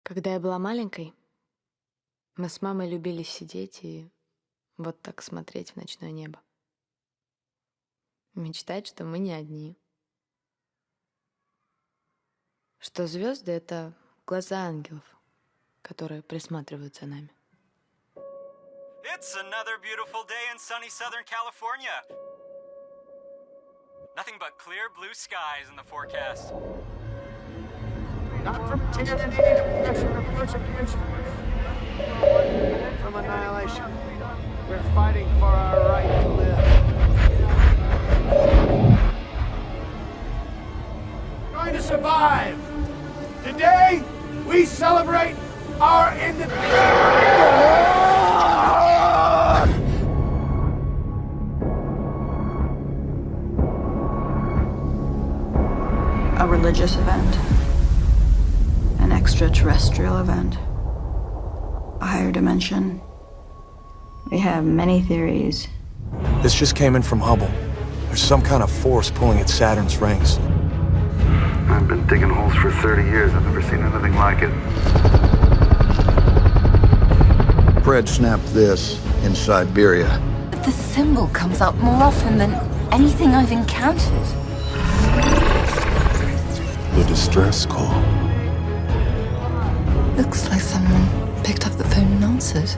Когда я была маленькой, мы с мамой любили сидеть и вот так смотреть в ночное небо. Мечтать, что мы не одни. Что звезды — это глаза ангелов, которые присматривают за нами. It's another beautiful day in sunny Southern California. Nothing but clear blue skies in the forecast. Not from tyranny, oppression, or persecution. From annihilation. We're fighting for our right to live. Going to survive. Today, we celebrate our independence. A religious event, an extraterrestrial event, a higher dimension. We have many theories. This just came in from Hubble. There's some kind of force pulling at Saturn's rings. I've been digging holes for 30 years. I've never seen anything like it. Fred snapped this in Siberia. The symbol comes up more often than anything I've encountered. The distress call. Looks like someone picked up the phone and answered.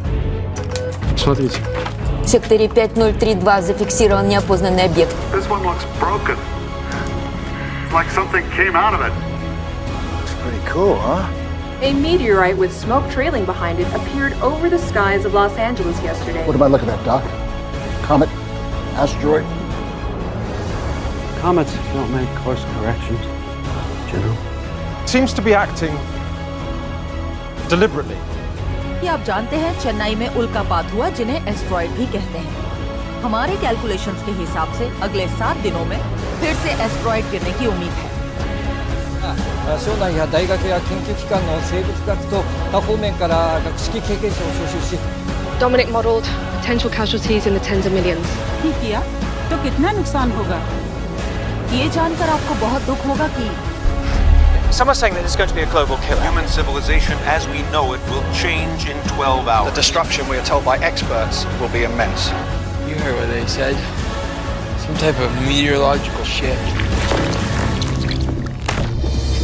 Смотрите. В секторе 5032 зафиксирован неопознанный объект. This one looks broken. It's like something came out of it. Looks pretty cool, huh? A meteorite with smoke trailing behind it appeared over the skies of Los Angeles yesterday. What am I looking at, Doc? Comet? Asteroid? Comets don't make course corrections, General. Seems to be acting deliberately. ये आप जानते हैं चेन्नई में उल्कापात हुआ जिन्हें asteroid भी कहते हैं। हमारे कैलकुलेशंस के हिसाब से अगले 7 दिनों में फिर से एस्ट्रॉइड गिरने की उम्मीद है। 省内や大学や研究機関の生物学と他方面から学識経験者を招集し Dominic modeled potential casualties in the tens of millions. ठीक किया तो कितना नुकसान होगा? ये जानकर आपको बहुत दुख होगा कि Some are saying that it's going to be a global killer. Human civilization as we know it will change in 12 hours. The destruction, we are told by experts, will be immense. You heard what they said. Some type of meteorological shift.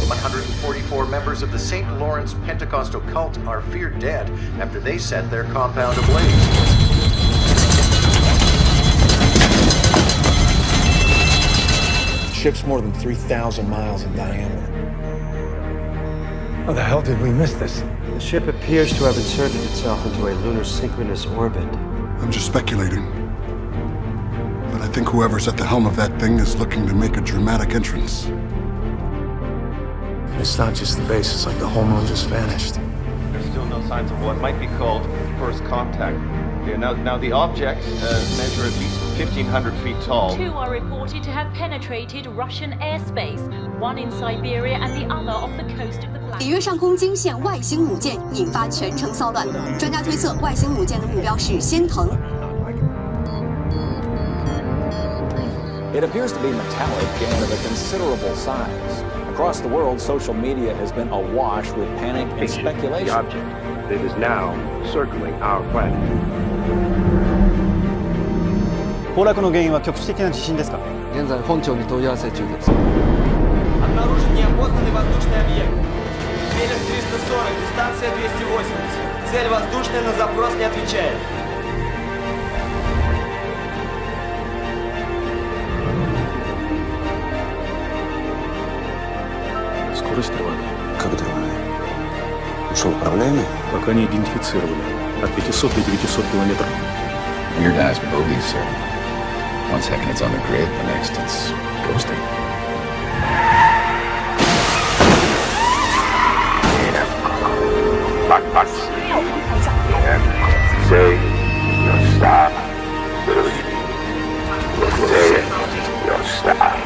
144 members of the St. Lawrence Pentecostal cult are feared dead after they set their compound ablaze. Ship's more than 3,000 miles in diameter. How the hell did we miss this? The ship appears to have inserted itself into a lunar synchronous orbit. I'm just speculating. But I think whoever's at the helm of that thing is looking to make a dramatic entrance. It's not just the base, it's like the whole moon just vanished. There's still no signs of what might be called first contact. Yeah, now the objects measure at least 1,500 feet tall. 2 are reported to have penetrated Russian airspace, one in Siberia and the other off the coast of the planet. 里约上空惊现外星母舰，引发全城骚乱。专家推测，外星母舰的目标是仙藤。It appears to be metallic and of a considerable size. Across the world, social media has been awash with panic and speculation. The object that is now circling our planet. 崩落の原因は局地的な地震ですか？現在本庁に問い合わせ中です。 Обнаружен неопознанный воздушный объект. Берег 340, дистанция 280. Цель воздушная, на запрос не отвечает. Скорость тревога. Как тревога? Что, управляемый? Пока не идентифицировали. От 500 до 900 километров. Weird ass bogey, sir. One second it's on the grid, the next it's ghosting. Say your stop. Say your stop.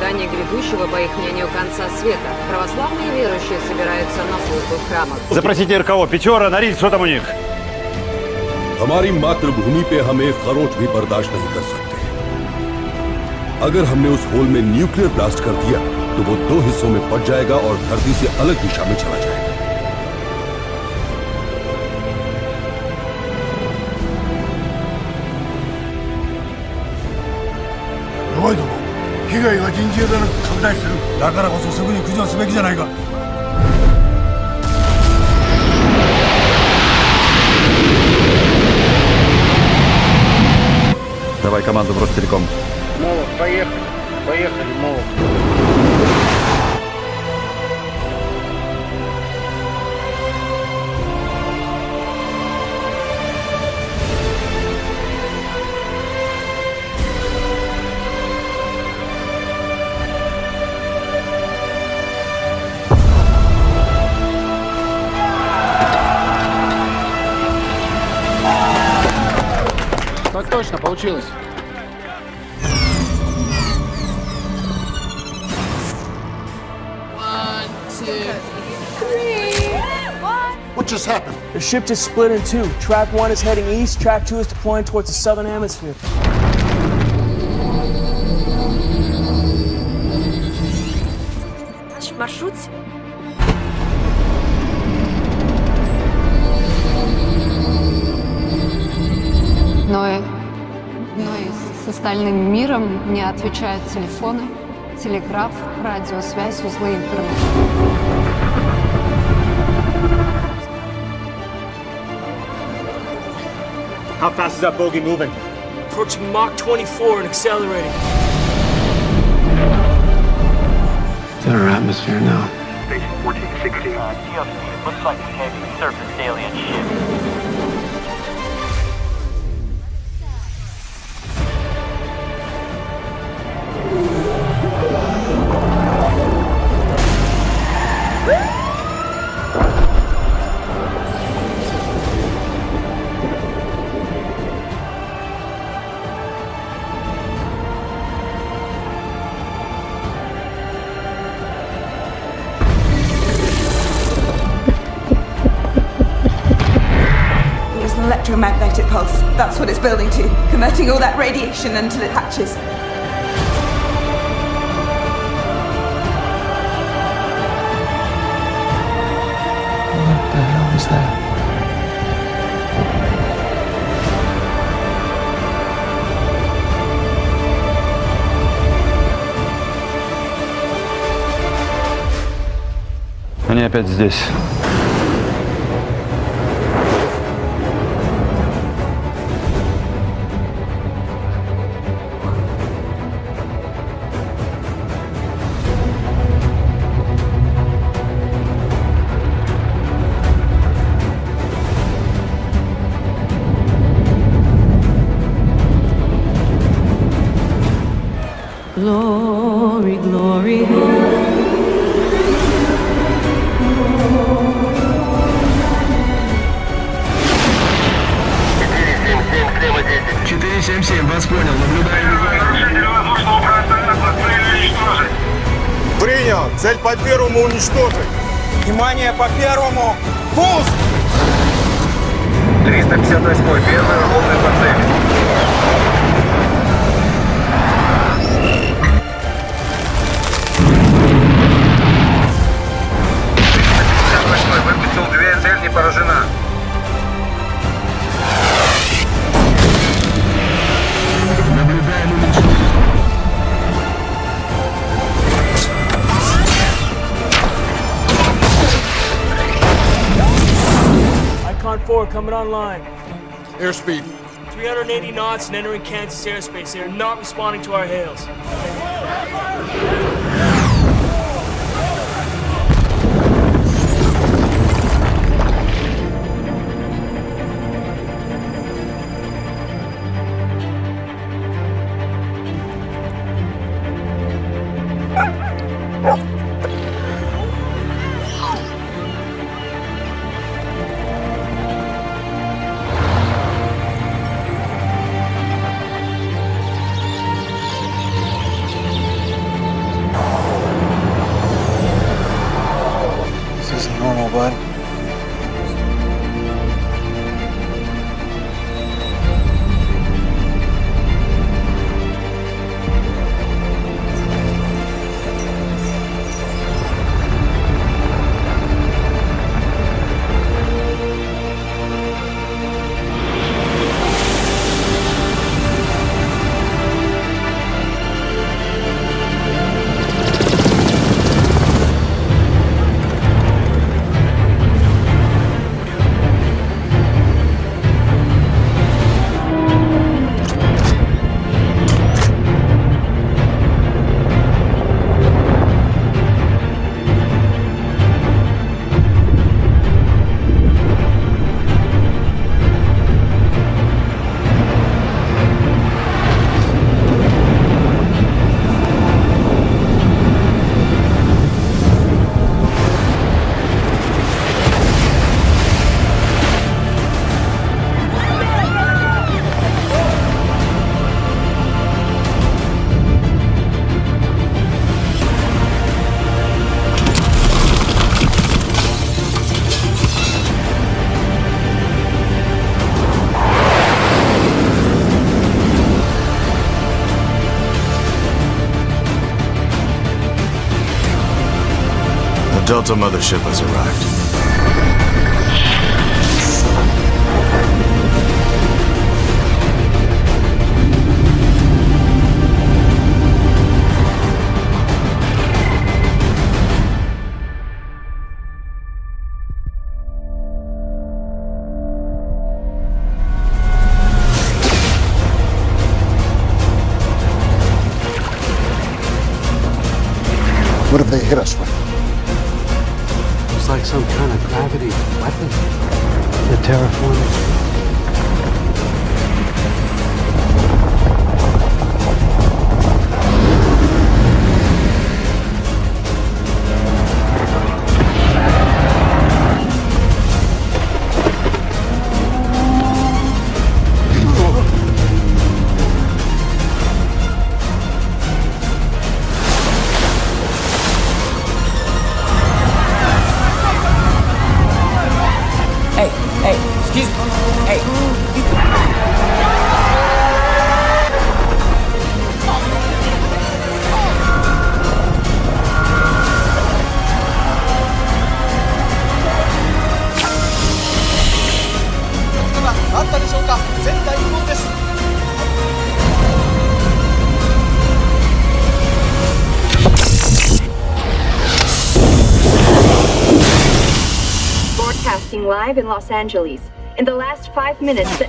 Ожидание грядущего, по их мнению, конца света. Православные верующие собираются на службу в храмах. Запросите РКО. Печора, Норильск, что там у них? हमारी मातृभूमि पे हम एक खरोच भी बर्दाश्त नहीं कर सकते। अगर हमने उस होल में न्यूक्लियर ब्लास्ट कर दिया तो वो 2 हिस्सों में बट जाएगा और धरती से अलग दिशा में चला जाएगा। Давай команду в Ростелеком. Молот, поехали. Поехали, Молот. Так точно, получилось. What just happened? The ship just split in two. Track 1 is heading east, Track 2 is deploying towards the southern hemisphere. Маршрут? Но и с остальным миром не отвечают телефоны, телеграф, радиосвязь, узлы интернета. How fast is that bogey moving? Approaching Mach 24 and accelerating. It's in our atmosphere now. Station 1460. TLC, looks like a heavy surface alien ship. Electromagnetic pulse. That's what it's building to, converting all that radiation until it hatches. What the hell is that? Они опять здесь. Glory, glory. Вас понял, наблюдаем. Принял. Цель по первому уничтожить. Внимание по первому. Пуск! 358, первый рвотный по цели. Выпустил 2, цель не поражена. Наблюдаем уничтожить. Icon 4 coming online. Airspeed. 380 knots and entering Kansas airspace. They are not responding to our hails. Delta mothership has arrived. What have they hit us with? It's like some kind of gravity weapon. The terraforming. Broadcasting live in Los Angeles. In the last 5 minutes,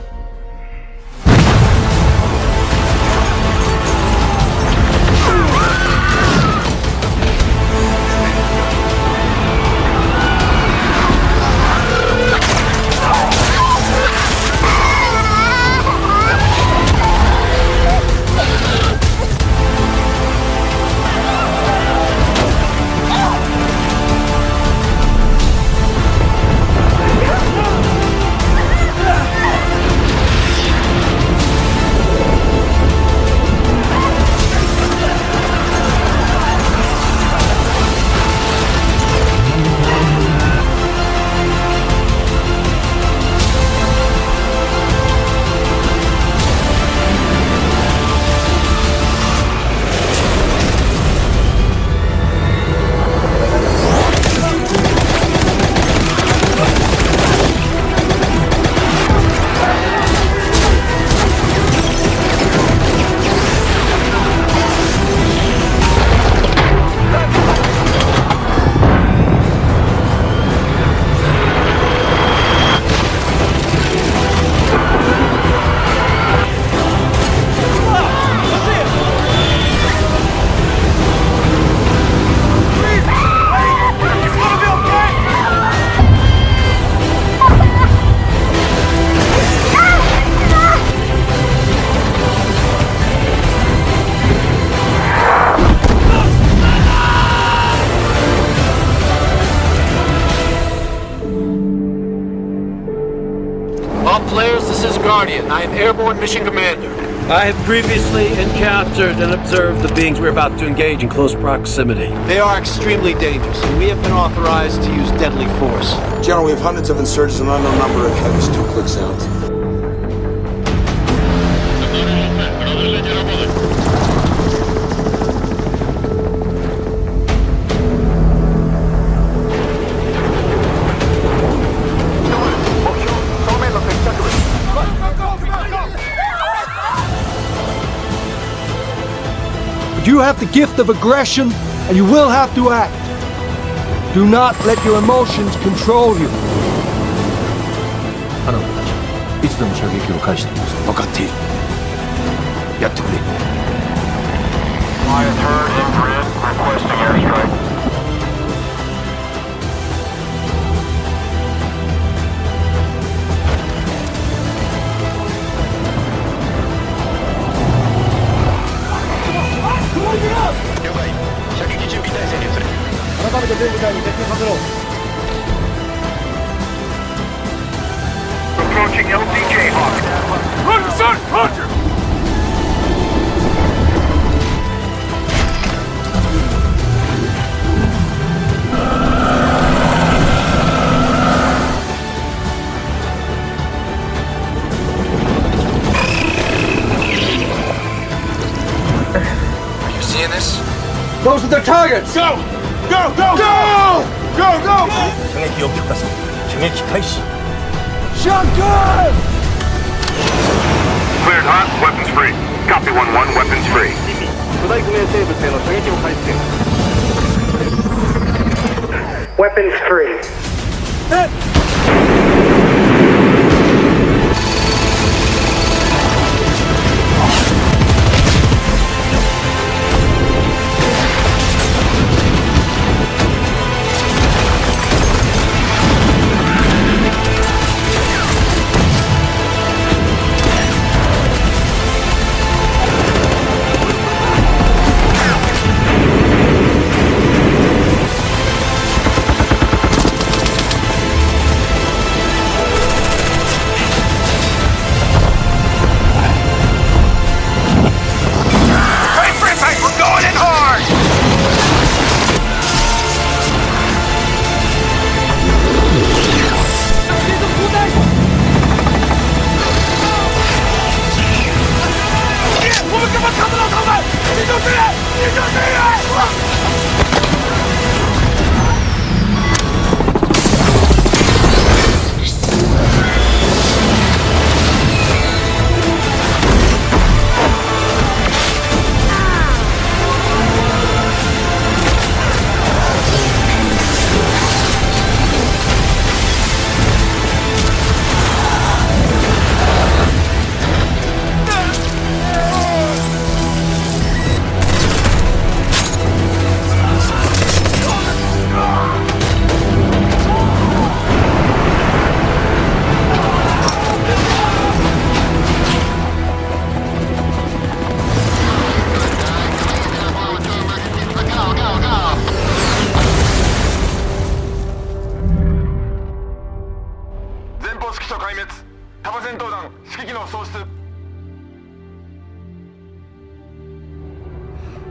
I am Airborne Mission Commander. I have previously encountered and observed the beings we're about to engage in close proximity. They are extremely dangerous, and we have been authorized to use deadly force. General, we have hundreds of insurgents and an unknown number of heavies. 2 clicks out. You have the gift of aggression, and you will have to act. Do not let your emotions control you. あなたたち、いつでも射撃を返しています。分かっている。やってくれ。Quiet heard in grid, requesting airstrike. Approaching LDJ Hawk. Roger, sir! Roger! You seeing this? Those are the targets! Go! Go! Go! Go! Go! 射撃を許可する。射撃開始。 Shotgun! Cleared hot, weapons free. Copy 1-1, weapons free. 巨大不明生物への射撃を開始せよ。 Weapons free.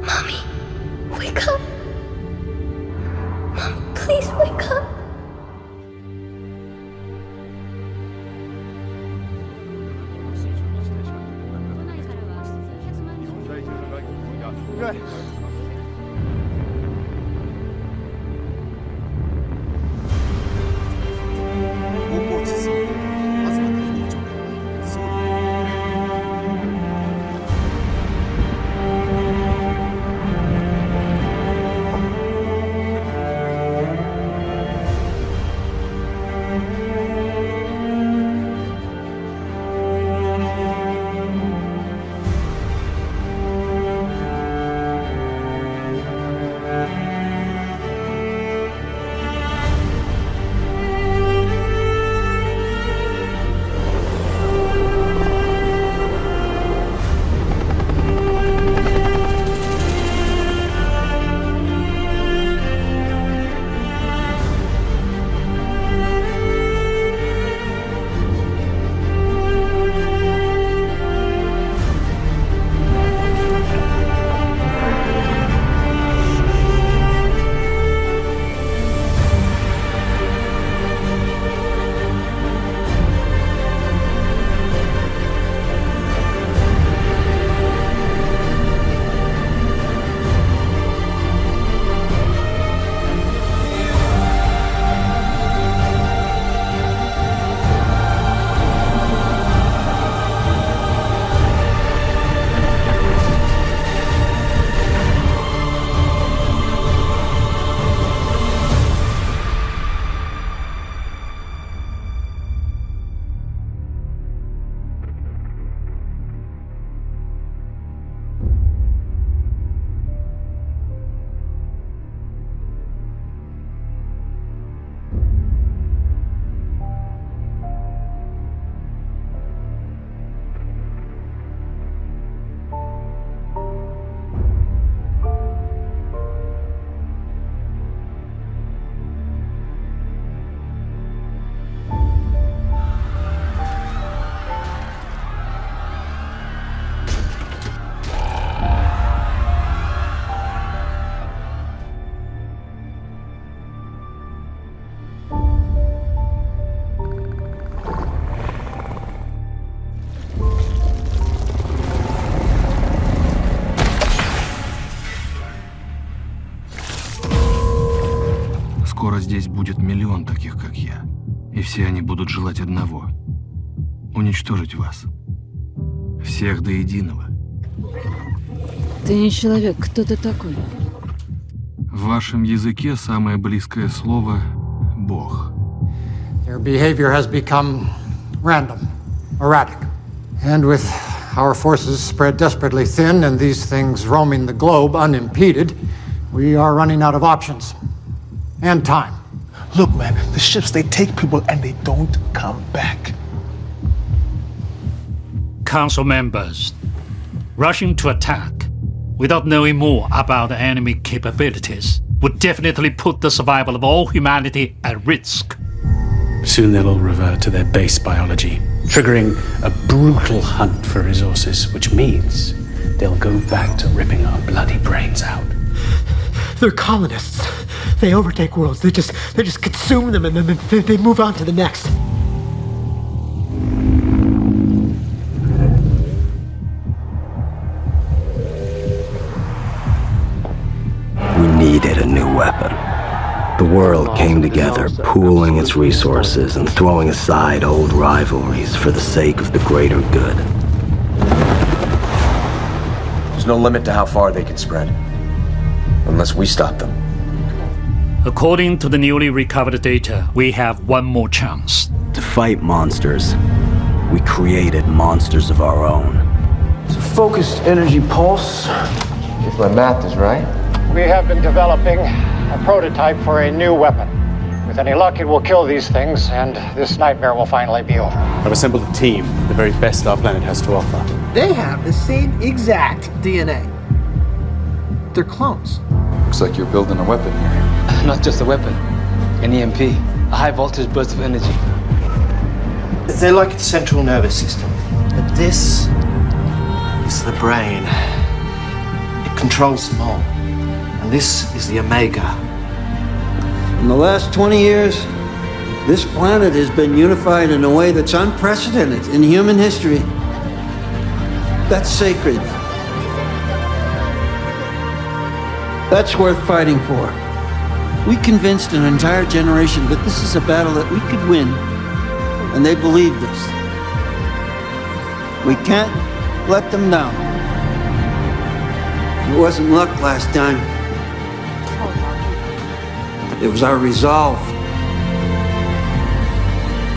Mommy, wake up. Mom, please wake up. Good. здесь будет миллион таких, как я. И все они будут желать одного — уничтожить вас. Всех до единого. Ты не человек, кто ты такой? В вашем языке самое близкое слово — Бог. Their behavior has become random, erratic. And with our forces spread desperately thin and these things roaming the globe unimpeded, we are running out of options. And time. Look, man, the ships, they take people and they don't come back. Council members, rushing to attack without knowing more about the enemy capabilities would definitely put the survival of all humanity at risk. Soon they'll all revert to their base biology, triggering a brutal hunt for resources, which means they'll go back to ripping our bloody brains out. They're colonists. They overtake worlds. They just consume them and then they move on to the next. We needed a new weapon. The world came together, pooling its resources and throwing aside old rivalries for the sake of the greater good. There's no limit to how far they can spread. Unless we stop them. According to the newly recovered data, we have one more chance. To fight monsters, we created monsters of our own. It's a focused energy pulse, if my math is right. We have been developing a prototype for a new weapon. With any luck, it will kill these things, and this nightmare will finally be over. I've assembled a team, the very best our planet has to offer. They have the same exact DNA. They're clones. Looks like you're building a weapon here. Not just a weapon, an EMP, a high voltage burst of energy. They're like a central nervous system. But this is the brain. It controls them all. And this is the Omega. In the last 20 years, this planet has been unified in a way that's unprecedented in human history. That's sacred. That's worth fighting for. We convinced an entire generation that this is a battle that we could win, and they believed us. We can't let them down. It wasn't luck last time. It was our resolve.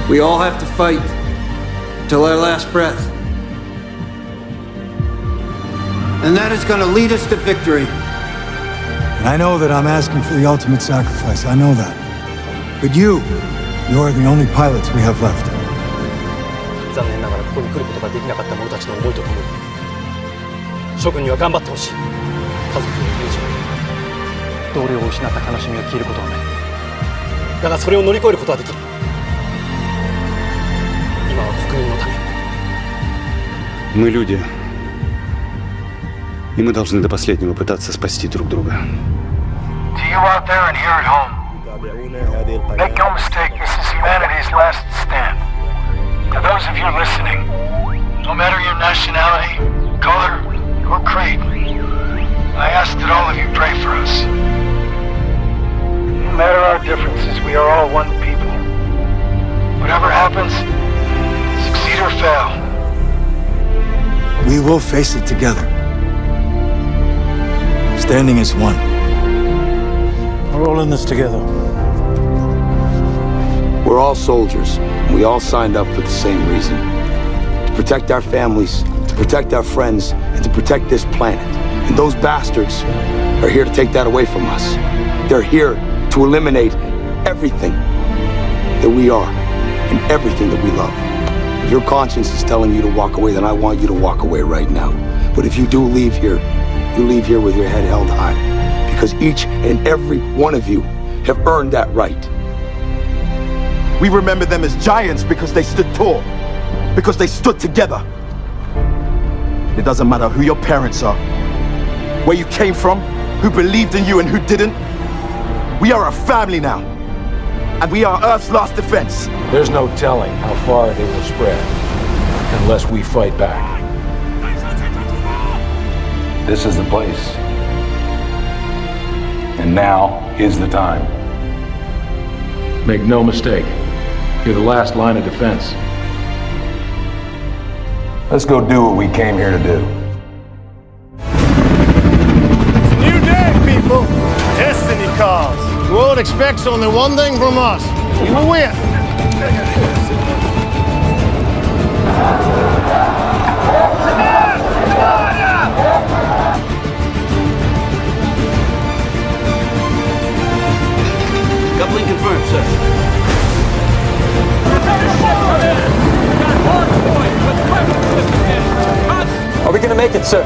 We all have to fight till our last breath. And that is going to lead us to victory. And I know that I'm asking for the ultimate sacrifice. I know that. But you're the only pilots we have left. 残念ながらここに来ることができなかった者たちの思いとともに諸君には頑張ってほしい。家族や友人、同僚を失った悲しみが消えることはない。だがそれを乗り越えることはできる。今は国民のため。Мы люди, и мы должны до последнего пытаться спасти друг друга. To you out there and here at home, make no mistake, this is humanity's last stand. To those of you listening, no matter your nationality, color, or creed, I ask that all of you pray for us. No matter our differences, we are all one people. Whatever happens, succeed or fail, We will face it together. Standing as one. We're all in this together. We're all soldiers. We all signed up for the same reason. To protect our families, to protect our friends, and to protect this planet. And those bastards are here to take that away from us. They're here to eliminate everything that we are and everything that we love. If your conscience is telling you to walk away, then I want you to walk away right now. But if you do leave here, you leave here with your head held high. Because each and every one of you have earned that right. We remember them as giants because they stood tall, because they stood together. It doesn't matter who your parents are, where you came from, who believed in you and who didn't. We are a family now, and we are Earth's last defense. There's no telling how far they will spread unless we fight back. This is the place. And now is the time. Make no mistake, you're the last line of defense. Let's go do what we came here to do. It's a new day, people. Destiny calls. The world expects only one thing from us. We will win. Coupling confirmed, sir. Are we gonna make it, sir?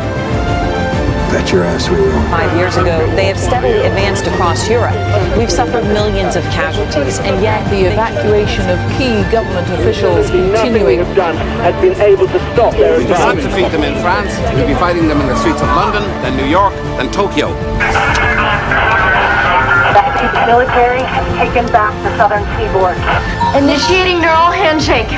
Bet your ass we will. 5 years ago, they have steadily advanced across Europe. We've suffered millions of casualties, and yet the evacuation of key government officials continuing has been able to stop their We do not defeat them in France. We'll be fighting them in the streets of London, then New York, then Tokyo. The British military has taken back the southern seaboard. Initiating neural handshake.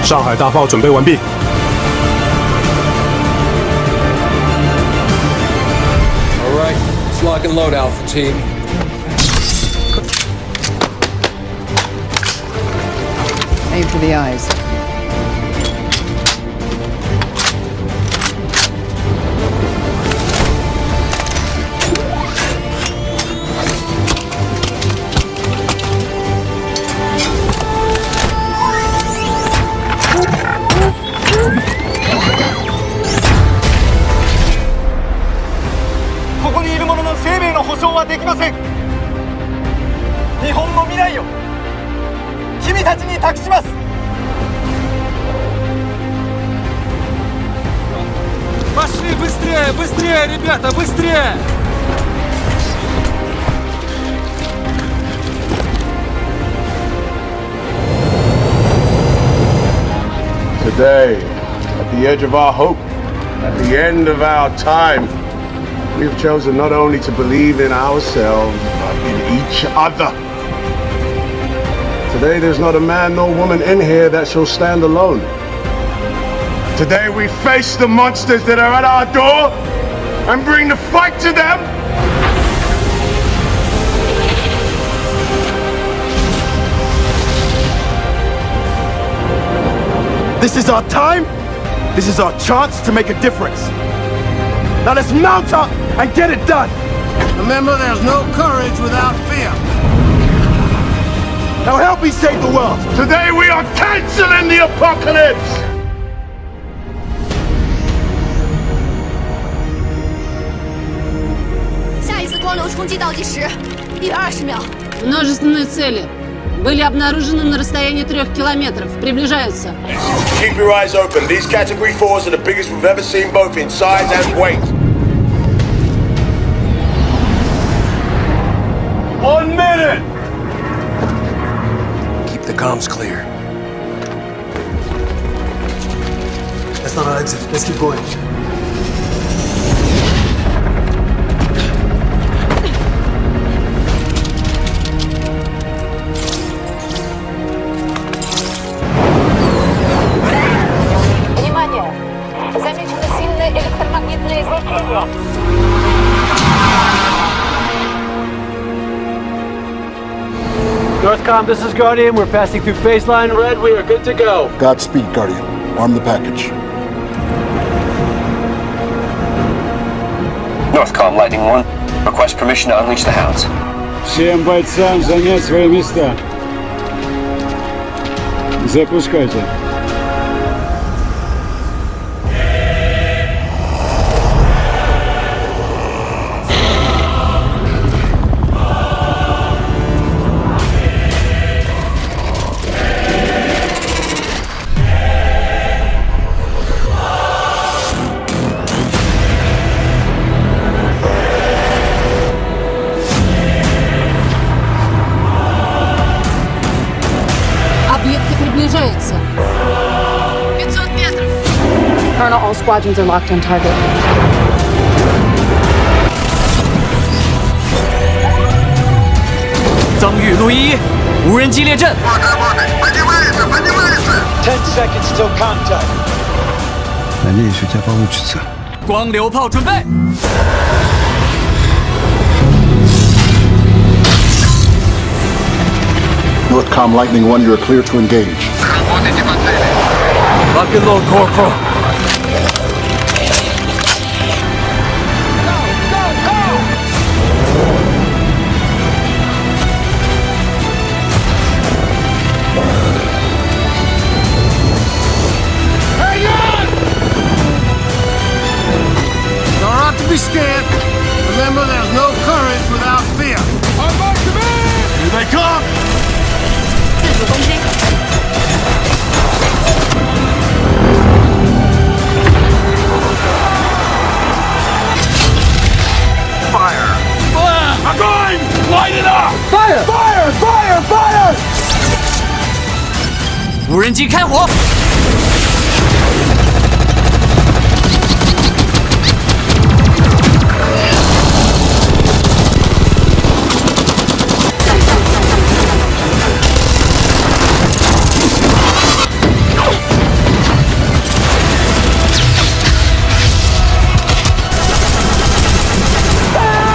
上海大炮准备完毕。All right, let's lock and load, Alpha Team. Aim for the eyes. Пошли быстрее, быстрее, ребята, быстрее! Today, at the edge of our hope, at the end of our time, we have chosen not only to believe in ourselves, but in each other. Today, there's not a man nor woman in here that shall stand alone. Today, we face the monsters that are at our door and bring the fight to them. This is our time. This is our chance to make a difference. Now let's mount up and get it done. Remember, there's no courage without fear. Now help me save the world. Today we are canceling the apocalypse. 下一次光流冲击倒计时，120秒。 Множественные цели были обнаружены на расстоянии 3 километров. Приближаются. Keep your eyes open. These Category 4s are the biggest we've ever seen, both in size and weight. 1 minute. Keep the comms clear. That's not our exit. Let's keep going. Внимание! Замечено сильное электромагнитное излучение. Northcom, this is Guardian. We're passing through phase line red. We are good to go. Godspeed, Guardian. Arm the package. Northcom, Lightning 1. Request permission to unleash the hounds. Всем бойцам занять свои места. Запускайте. Объекты приближаются. 500 метров. Colonel, all squadrons are locked on target. Ten seconds till contact. Надеюсь, у тебя получится. 光流炮准备。 Northcom Lightning 1, you're clear to engage. Lock and load, Corporal. Hang on! You're not to be scared. Remember, there's no courage without fear. On my command! Here they come! 40公斤。 Fire! I'm going! Light it up! Fire! Fire! Fire! Fire! 无人机开火！ Fire!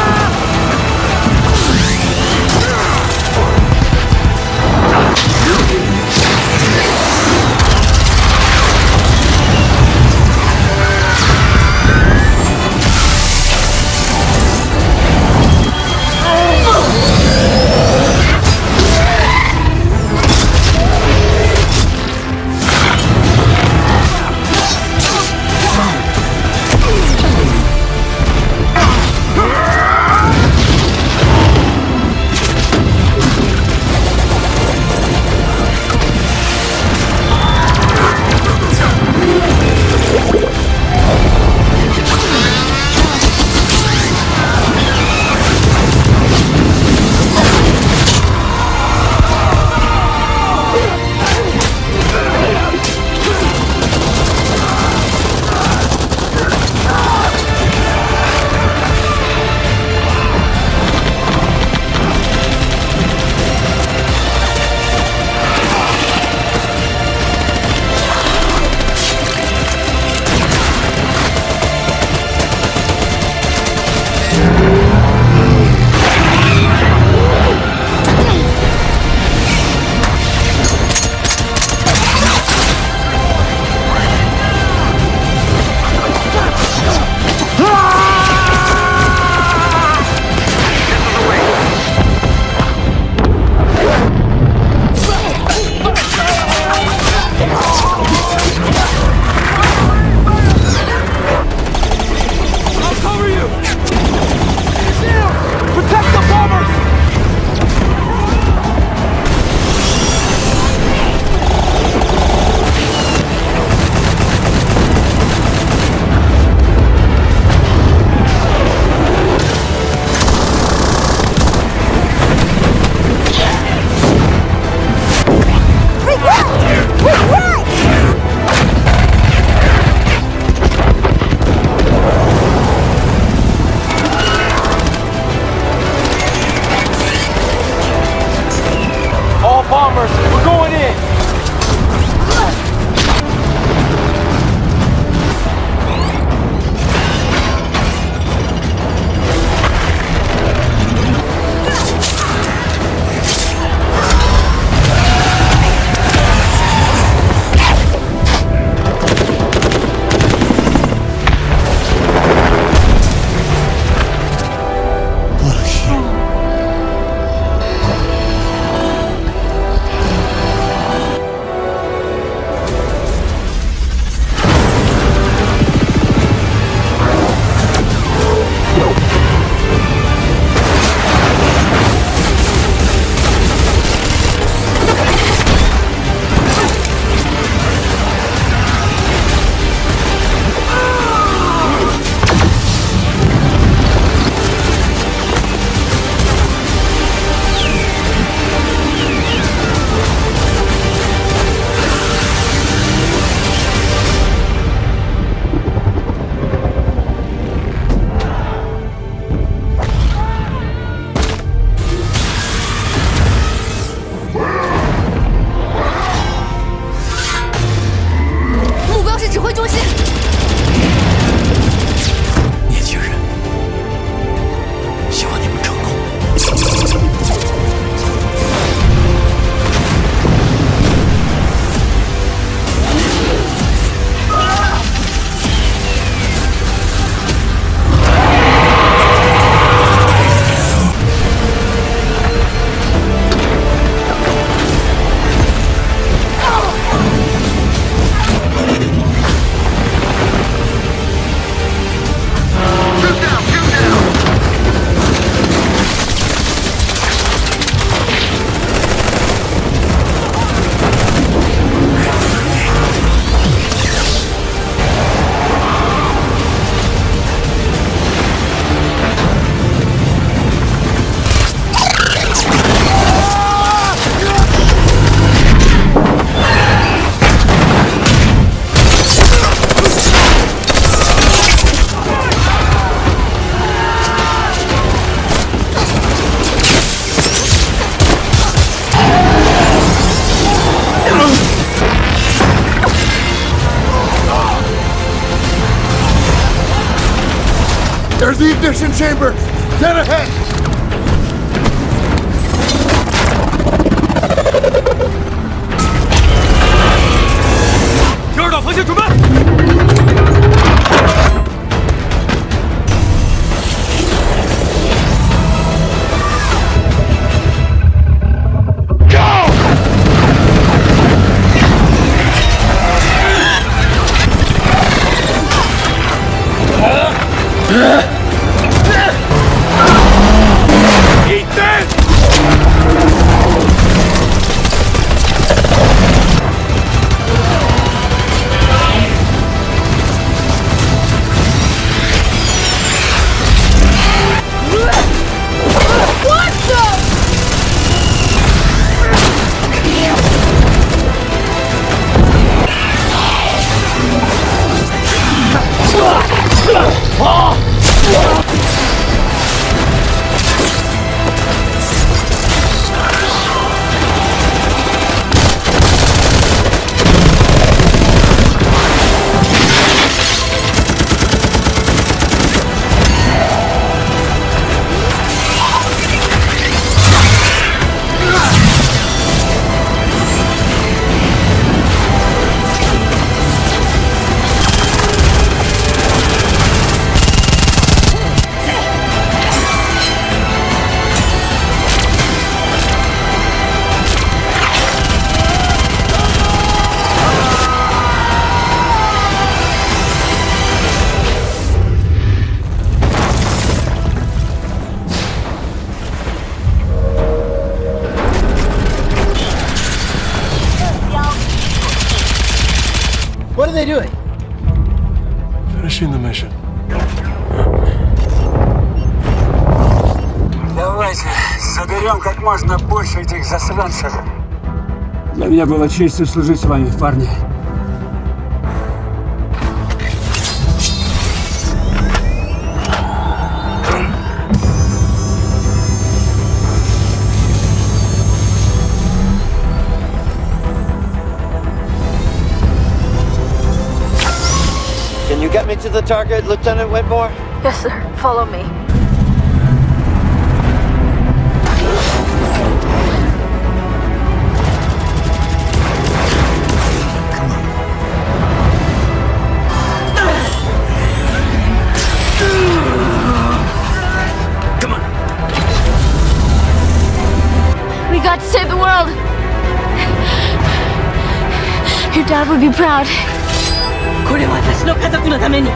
the ignition chamber! Dead ahead! Eat this! What What are they doing? Finishing the mission. Давайте соберем как можно больше этих засранцев. Для меня было честью служить с вами, парни. Can you get me to the target, Lieutenant Whitmore? Yes, sir. Follow me. We got to save the world. Your dad would be proud. これは私の家族のために。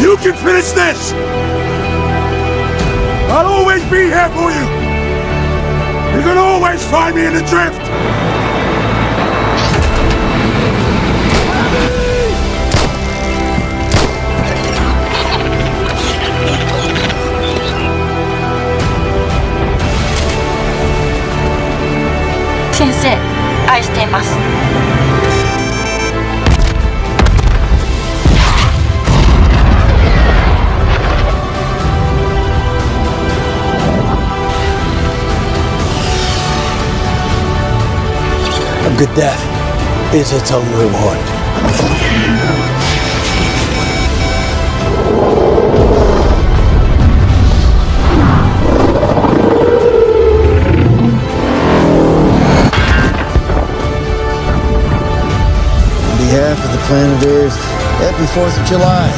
You can finish this! I'll always be here for you! You can always find me in the drift! Sensei, 愛しています。A good death is its own reward. On behalf of the planet Earth, happy 4th of July.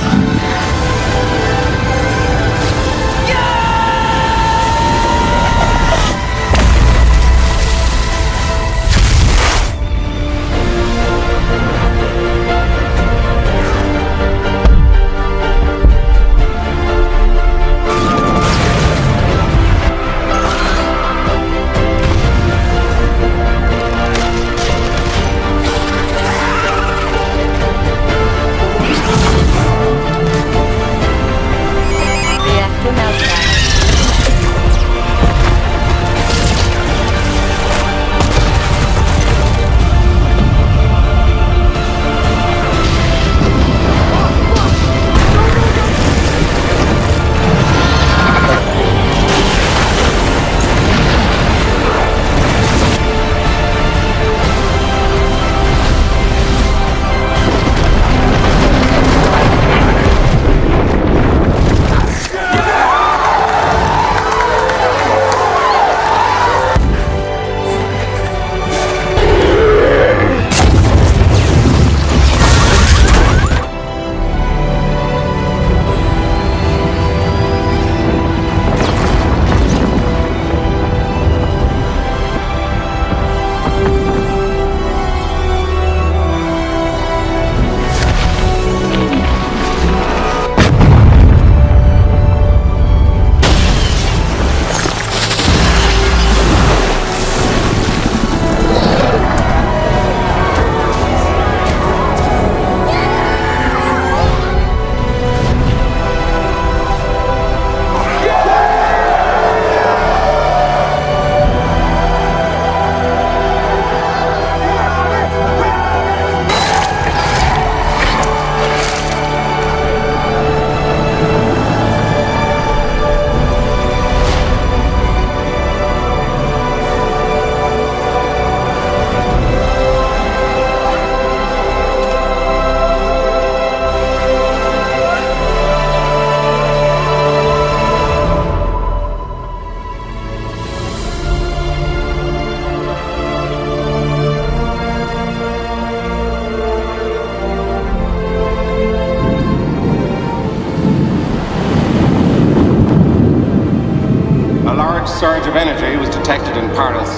surge of energy was detected in Paris.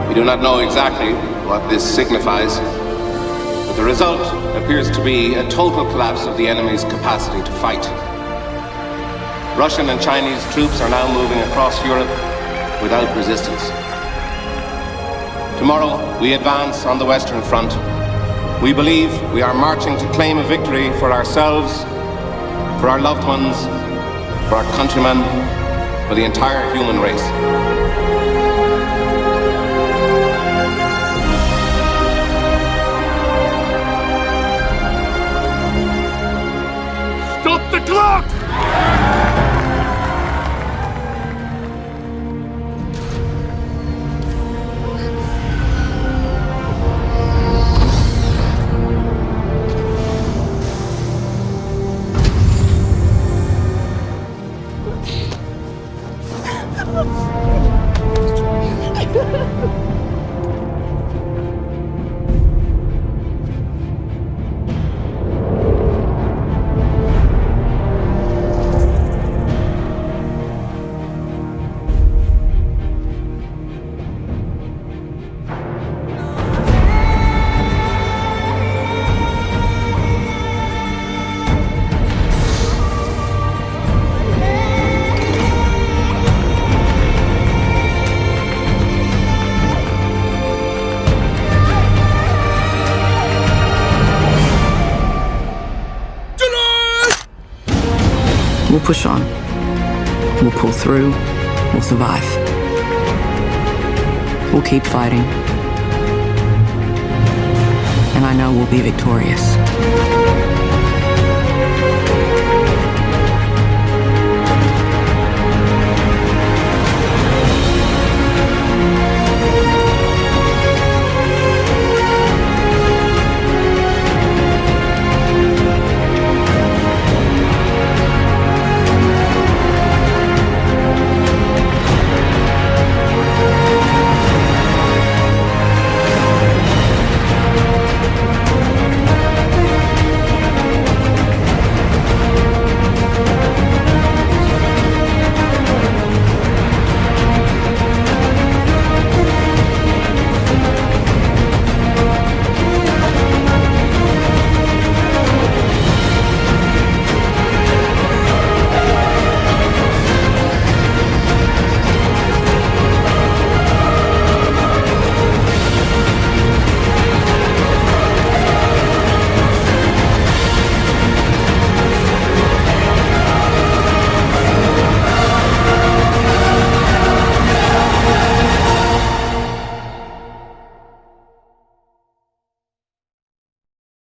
We do not know exactly what this signifies, but the result appears to be a total collapse of the enemy's capacity to fight. Russian and Chinese troops are now moving across Europe without resistance. Tomorrow, we advance on the Western Front. We believe we are marching to claim a victory for ourselves, for our loved ones, for our countrymen, for the entire human race. Stop the clock! We'll push on. We'll pull through. We'll survive. We'll keep fighting. And I know we'll be victorious.